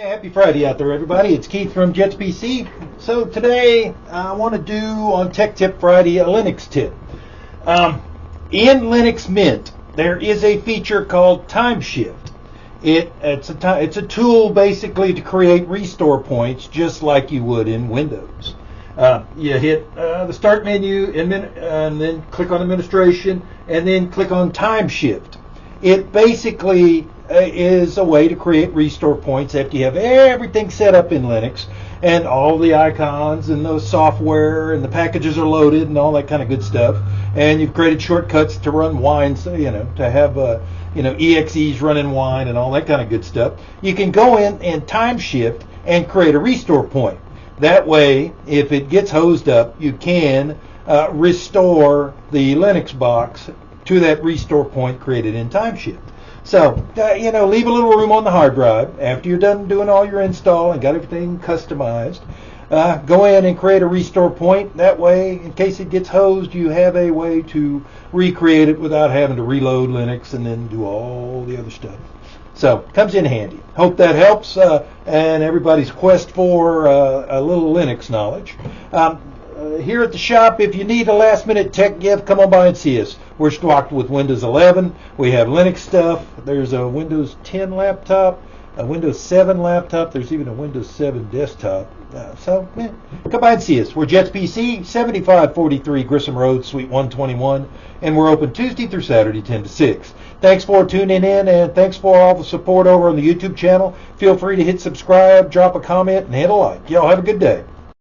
Yeah, happy Friday out there, everybody. It's Keith from Jets PC. So today I want to do on Tech Tip Friday a Linux tip. In Linux Mint, there is a feature called Timeshift. It's a tool basically to create restore points just like you would in Windows. You hit the Start menu and then click on Administration and then click on Timeshift. It basically is a way to create restore points after you have everything set up in Linux and all the icons and the software and the packages are loaded and all that kind of good stuff. And you've created shortcuts to run wine, so to have exes running wine and all that kind of good stuff. You can go in and Timeshift and create a restore point. That way, if it gets hosed up, you can restore the Linux box to that restore point created in Timeshift. So, leave a little room on the hard drive after you're done doing all your install and got everything customized. Go in and create a restore point. That way, in case it gets hosed, you have a way to recreate it without having to reload Linux and then do all the other stuff. So, comes in handy. Hope that helps and everybody's quest for a little Linux knowledge. Here at the shop, if you need a last-minute tech gift, come on by and see us. We're stocked with Windows 11. We have Linux stuff. There's a Windows 10 laptop, a Windows 7 laptop. There's even a Windows 7 desktop. Come by and see us. We're Jets PC, 7543 Grissom Road Suite 121, and we're open Tuesday through Saturday, 10 to 6. Thanks for tuning in, and thanks for all the support over on the YouTube channel. Feel free to hit subscribe, drop a comment, and hit a like. Y'all have a good day.